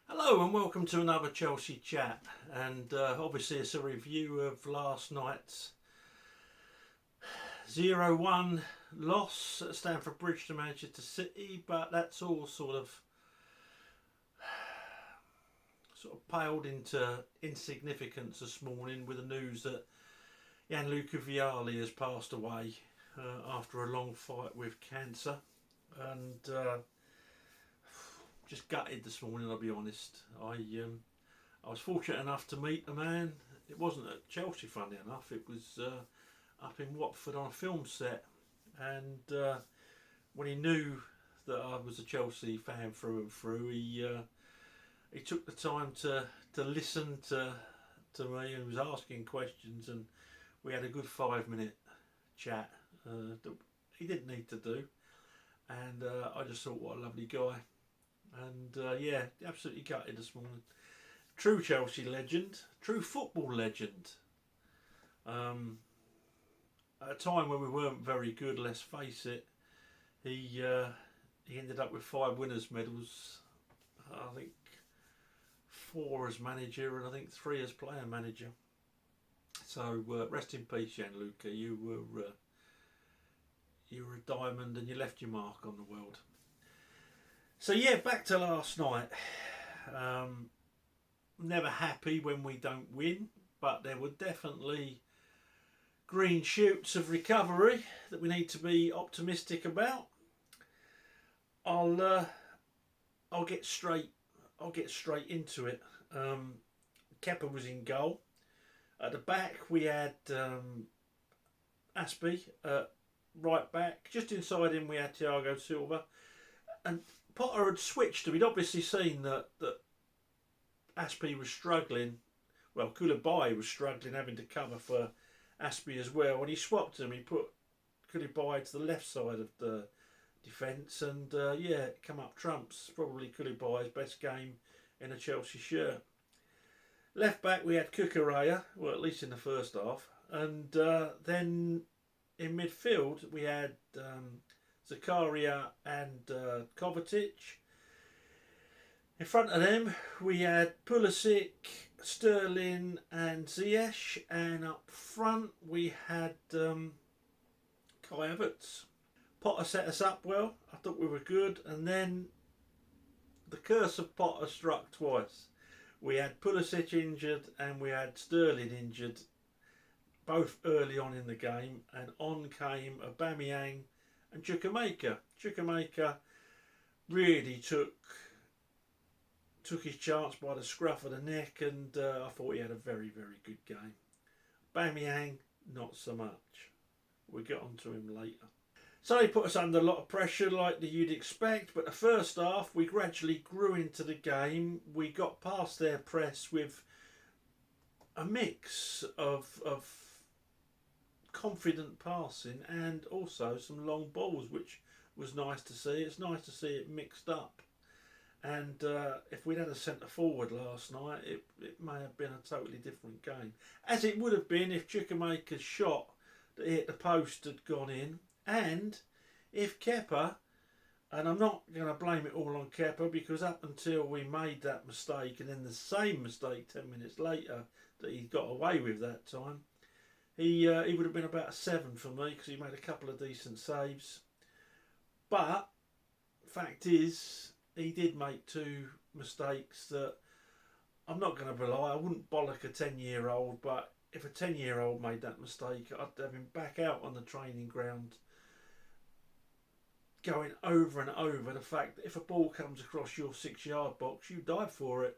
Hello and welcome to another Chelsea chat, and obviously it's a review of last night's 0-1 loss at Stamford Bridge to Manchester City, but that's all sort of paled into insignificance this morning with the news that Gianluca Vialli has passed away after a long fight with cancer, and just gutted this morning, I'll be honest. I was fortunate enough to meet the man. It wasn't at Chelsea, funny enough. It was up in Watford on a film set. And when he knew that I was a Chelsea fan through and through, he took the time to listen to me and was asking questions. And we had a good 5 minute chat that he didn't need to do. And I just thought, what a lovely guy. And yeah, absolutely gutted this morning. True Chelsea legend, true football legend. At a time when we weren't very good, let's face it, he ended up with 5 winners' medals. I think 4 as manager and I think 3 as player manager. So rest in peace, Gianluca. You were a diamond and you left your mark on the world. So yeah, back to last night. Never happy when we don't win, but there were definitely green shoots of recovery that we need to be optimistic about. I'll get straight into it. Kepa was in goal. At the back we had Aspie right back. Just inside him we had Thiago Silva, and Potter had switched him. He'd obviously seen that Aspie was struggling. Well, Koulibaly was struggling, having to cover for Aspie as well. When he swapped him, he put Koulibaly to the left side of the defence, and yeah, it come up trumps. Probably Koulibaly's best game in a Chelsea shirt. Left back we had Cucurella, well at least in the first half, and then in midfield we had Zakaria and Kovacic. In front of them we had Pulisic, Sterling and Ziyech, and up front we had Kai Havertz. Potter set us up well. I thought we were good, and then the curse of Potter struck twice. We had Pulisic injured and we had Sterling injured, both early on in the game, and on came Aubameyang and Chukwuemeka. Chukwuemeka really took his chance by the scruff of the neck, and I thought he had a very, very good game. Aubameyang, not so much. We'll get on to him later. So they put us under a lot of pressure like you'd expect, but the first half we gradually grew into the game. We got past their press with a mix of confident passing and also some long balls, which was nice to see. It's nice to see it mixed up. And if we'd had a centre forward last night, it may have been a totally different game. As it would have been if Chukwuemeka's shot that hit the post had gone in, and if Kepa, and I'm not going to blame it all on Kepa, because up until we made that mistake and then the same mistake 10 minutes later that he got away with that time, he would have been about a 7 for me, because he made a couple of decent saves. But fact is, he did make 2 mistakes that I'm not going to rely. I wouldn't bollock a 10-year-old, but if a 10-year-old made that mistake, I'd have him back out on the training ground going over and over the fact that if a ball comes across your 6-yard box, you dive for it.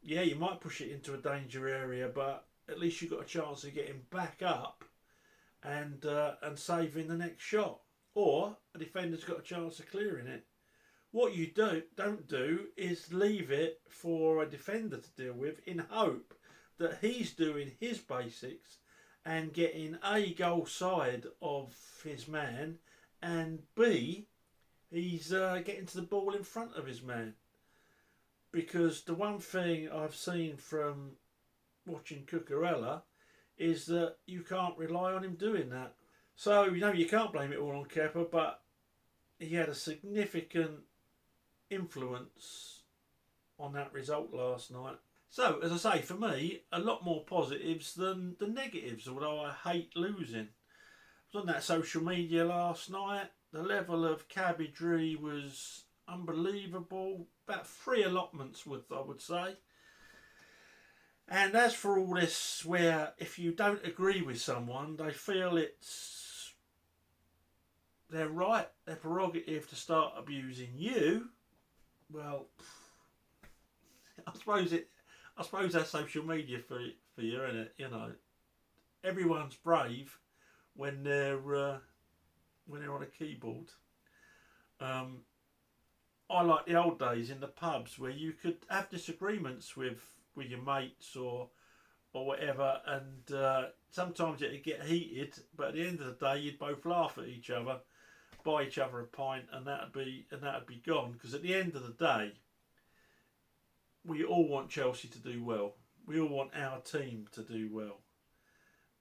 Yeah, you might push it into a danger area, but at least you've got a chance of getting back up and saving the next shot. Or a defender's got a chance of clearing it. What you don't do is leave it for a defender to deal with in hope that he's doing his basics and getting A, goal side of his man, and B, he's getting to the ball in front of his man. Because the one thing I've seen from watching Cucurella is that you can't rely on him doing that. So, you can't blame it all on Kepa, but he had a significant influence on that result last night. So, as I say, for me, a lot more positives than the negatives, although I hate losing. I was on that social media last night. The level of cabbagery was unbelievable. About 3 allotments, I would say. And as for all this, where if you don't agree with someone, they feel it's their right, their prerogative to start abusing you. Well, I suppose that's social media for you, isn't it? You know, everyone's brave when they're on a keyboard. I like the old days in the pubs where you could have disagreements with your mates or whatever, and sometimes it'd get heated, but at the end of the day, you'd both laugh at each other, buy each other a pint, and that'd be gone. Because at the end of the day, we all want Chelsea to do well. We all want our team to do well,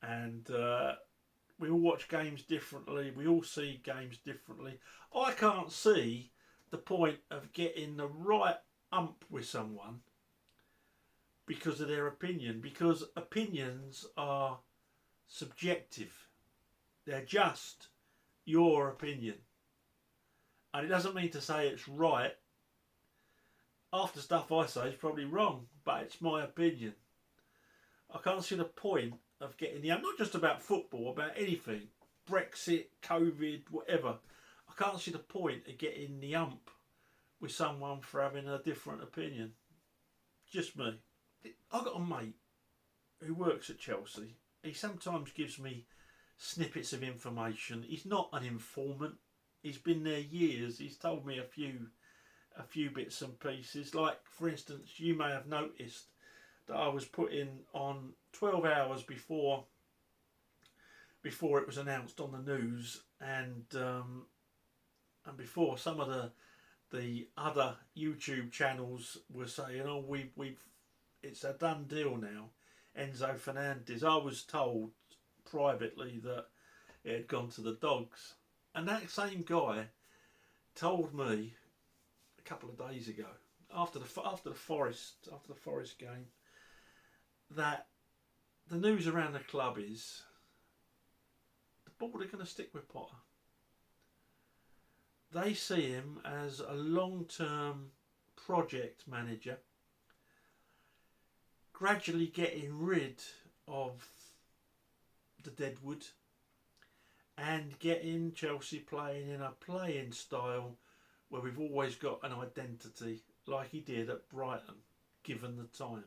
and we all watch games differently. We all see games differently. I can't see the point of getting the right ump with someone because of their opinion, because opinions are subjective. They're just your opinion. And it doesn't mean to say it's right. Half the stuff I say is probably wrong, but it's my opinion. I can't see the point of getting the ump, not just about football, about anything. Brexit, COVID, whatever. I can't see the point of getting the ump with someone for having a different opinion. Just me. I've got a mate who works at Chelsea. He sometimes gives me snippets of information. He's not an informant. He's been there years. He's told me a few bits and pieces. Like, for instance, you may have noticed that I was putting on 12 hours before it was announced on the news, and before some of the other YouTube channels were saying, "Oh, it's a done deal now." Enzo Fernandez. I was told privately that it had gone to the dogs, and that same guy told me a couple of days ago after the Forest game that the news around the club is the board are going to stick with Potter. They see him as a long-term project manager, gradually getting rid of the deadwood and getting Chelsea playing in a playing style where we've always got an identity, like he did at Brighton, given the time.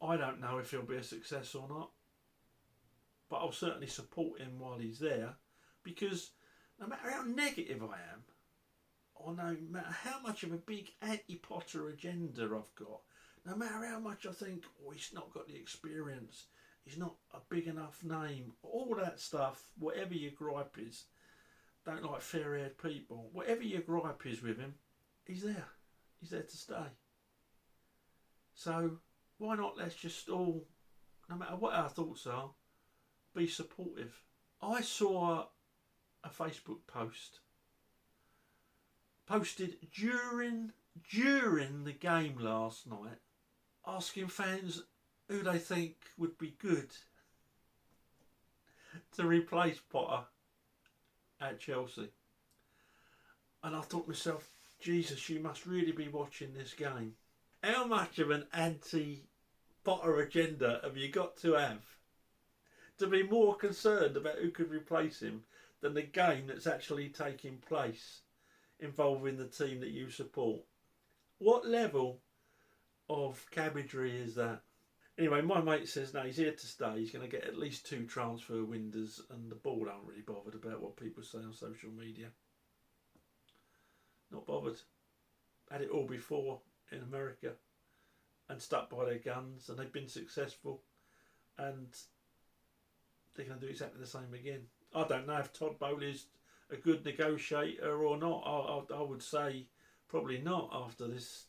I don't know if he'll be a success or not, but I'll certainly support him while he's there, because no matter how negative I am, or no matter how much of a big anti-Potter agenda I've got, no matter how much I think, oh, he's not got the experience, he's not a big enough name, all that stuff, whatever your gripe is, don't like fair-haired people, whatever your gripe is with him, he's there. He's there to stay. So why not let's just all, no matter what our thoughts are, be supportive. I saw a Facebook post posted during the game last night, asking fans who they think would be good to replace Potter at Chelsea. And I thought to myself, Jesus, you must really be watching this game. How much of an anti-Potter agenda have you got to have to be more concerned about who could replace him than the game that's actually taking place involving the team that you support? What level of cabbagery is that? Anyway, my mate says no, he's here to stay. He's going to get at least 2 transfer windows, and the board aren't really bothered about what people say on social media. Not bothered. Had it all before in America and stuck by their guns, and they've been successful, and they're going to do exactly the same again. I don't know if Todd Bowley's a good negotiator or not. I would say probably not after this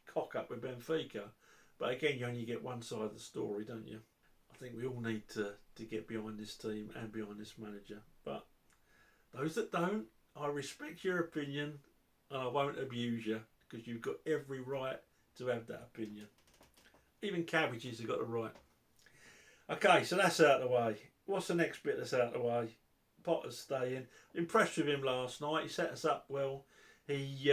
cock up with Benfica. But again, you only get one side of the story, don't you? I think we all need to get behind this team and behind this manager. But those that don't, I respect your opinion and I won't abuse you, because you've got every right to have that opinion. Even cabbages have got it right. Okay, so that's out of the way. What's the next bit that's out of the way? Potter's staying. Impressed with him last night. He set us up well. He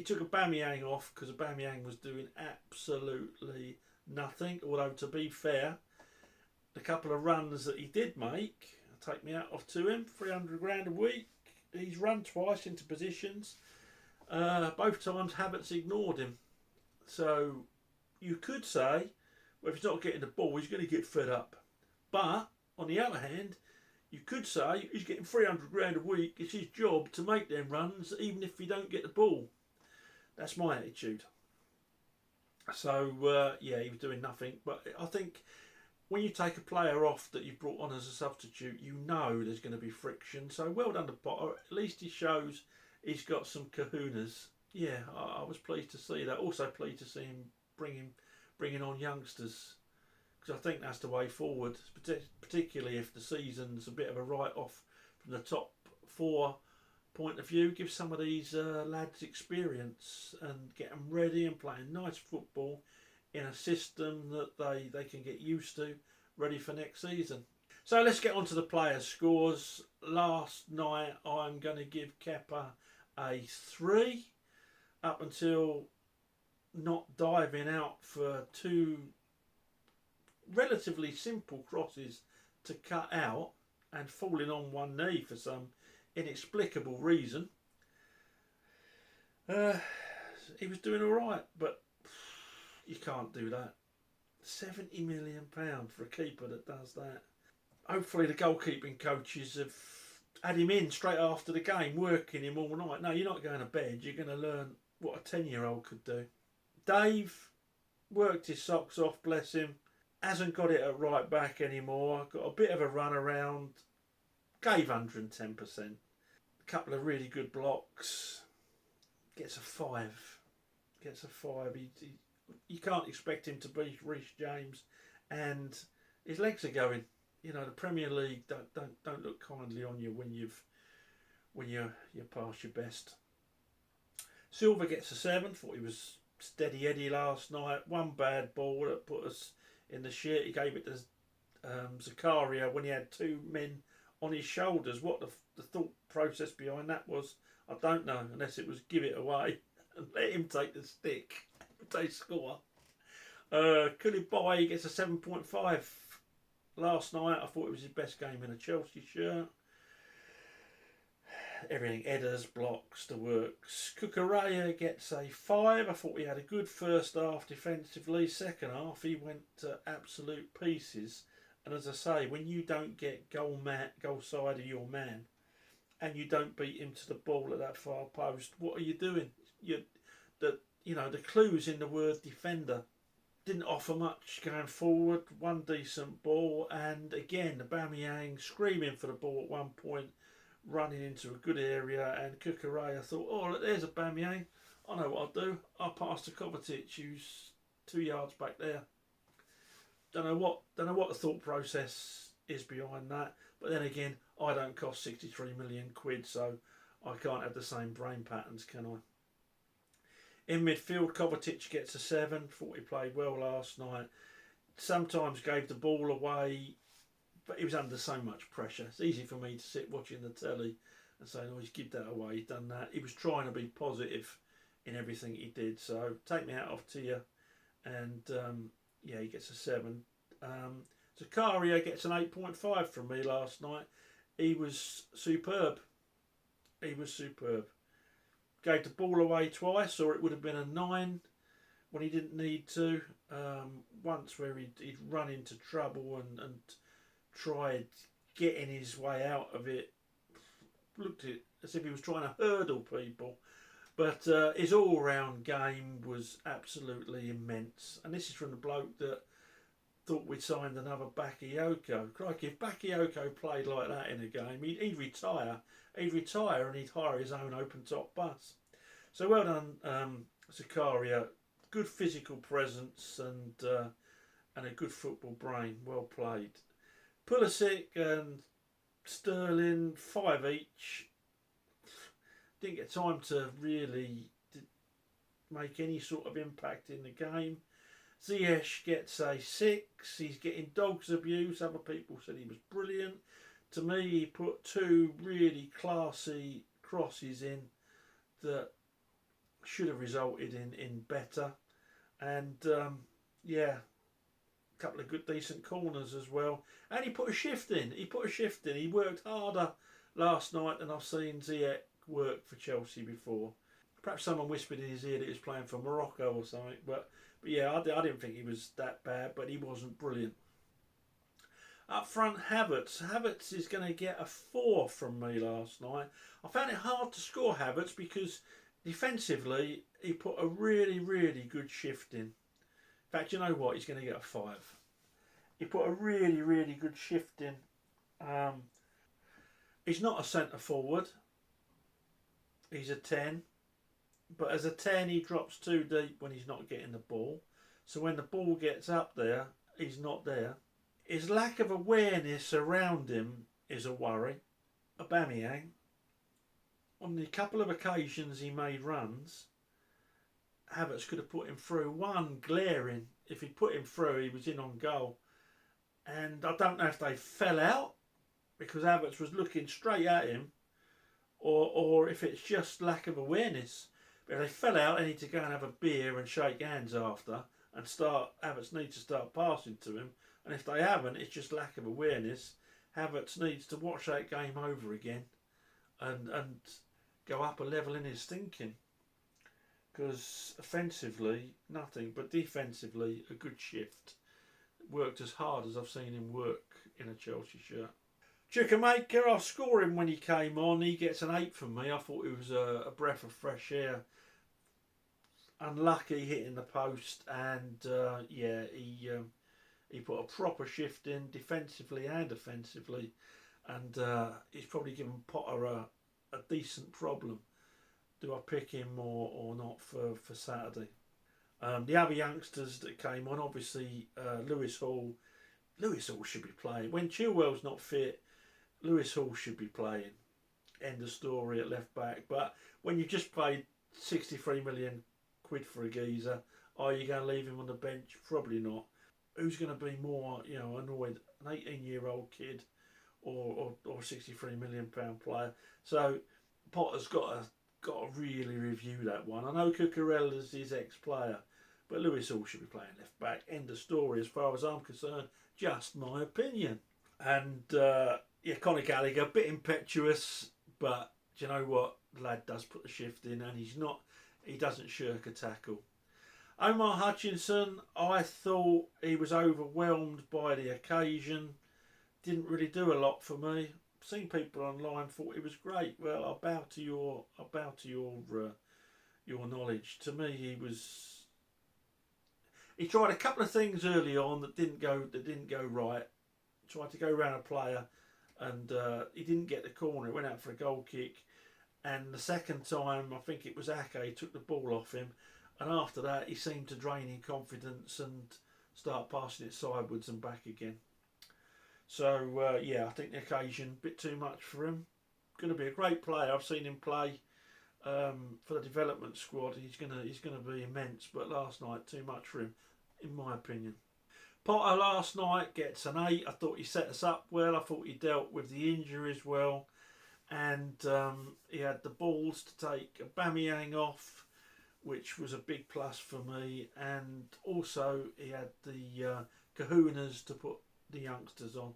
took Aubameyang off because Aubameyang was doing absolutely nothing. Although, to be fair, the couple of runs that he did make, I'll take me out off to him. 300 grand a week. He's run twice into positions. Both times Havertz ignored him. So you could say, well, if he's not getting the ball, he's going to get fed up. But on the other hand, you could say he's getting 300 grand a week. It's his job to make them runs, even if he don't get the ball. That's my attitude. So yeah, he was doing nothing. But I think when you take a player off that you've brought on as a substitute, you know there's going to be friction. So well done to Potter. At least he shows he's got some kahunas. Yeah, I was pleased to see that. Also pleased to see him bringing on youngsters, because I think that's the way forward, particularly if the season's a bit of a write-off from the top four point of view. Give some of these lads experience and get them ready and playing nice football in a system that they can get used to, ready for next season. So let's get on to the players' scores. Last night I'm going to give Kepa a 3, up until not diving out for 2 relatively simple crosses to cut out and falling on one knee for some inexplicable reason. He was doing all right, but you can't do that. £70 million for a keeper that does that. Hopefully the goalkeeping coaches have had him in straight after the game, working him all night. No, you're not going to bed. You're going to learn what a 10-year-old could do. Dave worked his socks off, bless him. Hasn't got it at right back anymore. Got a bit of a run around. Gave 110%. A couple of really good blocks. Gets a 5. You can't expect him to beat Reece James, and his legs are going. You know, the Premier League don't look kindly on you when you're past your best. Silva gets a 7. Thought he was steady Eddie last night. One bad ball that put us in the shit. He gave it to Zakaria when he had 2 men on his shoulders. What the thought process behind that was, I don't know, unless it was give it away and let him take the stick if they score. Koulibaly gets a 7.5. Last night I thought it was his best game in a Chelsea shirt. Everything, headers, blocks, the works. Cucurella gets a 5. I thought he had a good first half defensively. Second half he went to absolute pieces. And as I say, when you don't get goal side of your man, and you don't beat him to the ball at that far post, what are you doing? The clues in the word defender. Didn't offer much going forward. One decent ball, and again Aubameyang screaming for the ball at one point, running into a good area, and Cucurella thought, oh look, there's Aubameyang, I know what I'll do, I'll pass to Kovacic who's 2 yards back there. Don't know what the thought process is behind that, but then again, I don't cost 63 million quid, so I can't have the same brain patterns, can I? In midfield, Kovacic gets a 7. Thought he played well last night. Sometimes gave the ball away, but he was under so much pressure. It's easy for me to sit watching the telly and say, oh, he's give that away, he's done that. He was trying to be positive in everything he did. So take me out off to you. And yeah, he gets a 7. Zakaria gets an 8.5 from me last night. He was superb. Gave the ball away twice, or it would have been a 9 when he didn't need to. Once where he'd run into trouble and tried getting his way out of it. Looked at it as if he was trying to hurdle people. But his all-round game was absolutely immense. And this is from the bloke that thought we'd signed another Bakayoko. Crikey, if Bakayoko played like that in a game, he'd retire. He'd retire and he'd hire his own open-top bus. So well done, Zakaria. Good physical presence and a good football brain. Well played. Pulisic and Sterling, 5 each. Didn't get time to really make any sort of impact in the game. Ziyech gets a 6. He's getting dog's abuse. Other people said he was brilliant. To me, he put 2 really classy crosses in that should have resulted in better. And yeah, a couple of good decent corners as well. And he put a shift in. He worked harder last night than I've seen Ziyech work for Chelsea before. Perhaps someone whispered in his ear that he was playing for Morocco or something. But yeah, I didn't think he was that bad, but he wasn't brilliant. Up front, Havertz. Havertz is going to get a 4 from me last night. I found it hard to score Havertz because defensively he put a really, really good shift in. In fact, you know what? He's going to get a 5. He put a really, really good shift in. He's not a centre forward. He's a 10. But as a 10, he drops too deep when he's not getting the ball. So when the ball gets up there, he's not there. His lack of awareness around him is a worry. Aubameyang, on the couple of occasions he made runs, Havertz could have put him through. One glaring, if he'd put him through, he was in on goal. And I don't know if they fell out because Havertz was looking straight at him, or if it's just lack of awareness. But if they fell out, they need to go and have a beer and shake hands after and start. Havertz needs to start passing to him. And if they haven't, it's just lack of awareness. Havertz needs to watch that game over again and go up a level in his thinking. Because offensively, nothing. But defensively, a good shift. Worked as hard as I've seen him work in a Chelsea shirt. Chukwuemeka, I'll score him when he came on. He gets an 8 from me. I thought it was a breath of fresh air. Unlucky hitting the post. And yeah, he put a proper shift in defensively and offensively, and he's probably given Potter a decent problem. Do I pick him or not for Saturday? The other youngsters that came on, obviously Lewis Hall. Lewis Hall should be playing. When Chilwell's not fit, Lewis Hall should be playing. End of story at left back. But when you just paid 63 million quid for a geezer, are you going to leave him on the bench? Probably not. Who's going to be more, annoyed? An 18-year-old kid or a 63 million pound player? So Potter's got to really review that one. I know Cucurella's his ex-player, but Lewis Hall should be playing left back. End of story as far as I'm concerned. Just my opinion. And yeah, Conor Gallagher, a bit impetuous, but do you know what? The lad does put the shift in, and he doesn't shirk a tackle. Omar Hutchinson, I thought he was overwhelmed by the occasion. Didn't really do a lot for me. Seen people online thought he was great. Well, I'll bow to your knowledge. To me, he tried a couple of things early on that didn't go right. Tried to go round a player, and he didn't get the corner. It went out for a goal kick. And the second time, I think it was Ake, took the ball off him. And after that, he seemed to drain in confidence and start passing it sideways and back again. So, yeah, I think the occasion, a bit too much for him. Going to be a great player. I've seen him play for the development squad. He's going to be immense. But last night, too much for him, in my opinion. Potter last night gets an 8. I thought he set us up well. I thought he dealt with the injuries well. And he had the balls to take Aubameyang off, which was a big plus for me, and also he had the kahunas to put the youngsters on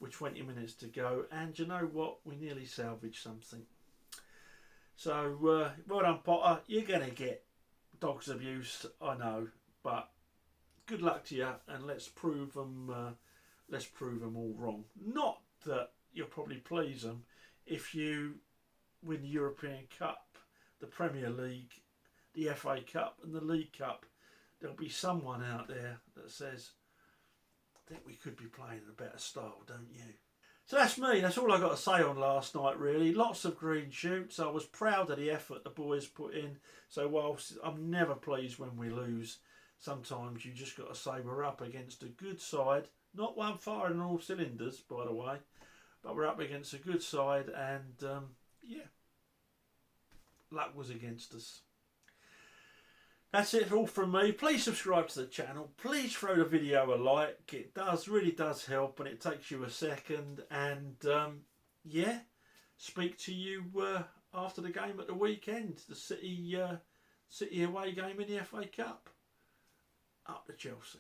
with 20 minutes to go, and you know what, we nearly salvaged something. So well done, Potter. You're going to get dog's abuse, I know, but good luck to you, and let's prove them all wrong. Not that you'll probably please them if you win the European Cup, the Premier League, the FA Cup and the League Cup. There'll be someone out there that says, I think we could be playing in a better style, don't you? So that's me. That's all I got to say on last night, really. Lots of green shoots. I was proud of the effort the boys put in. So whilst I'm never pleased when we lose, sometimes you just got to say we're up against a good side. Not one firing on all cylinders, by the way. But we're up against a good side, and yeah, luck was against us. That's it all from me. Please subscribe to the channel. Please throw the video a like. It really does help, and it takes you a second. And yeah, speak to you after the game at the weekend. The City away game in the FA Cup. Up to Chelsea.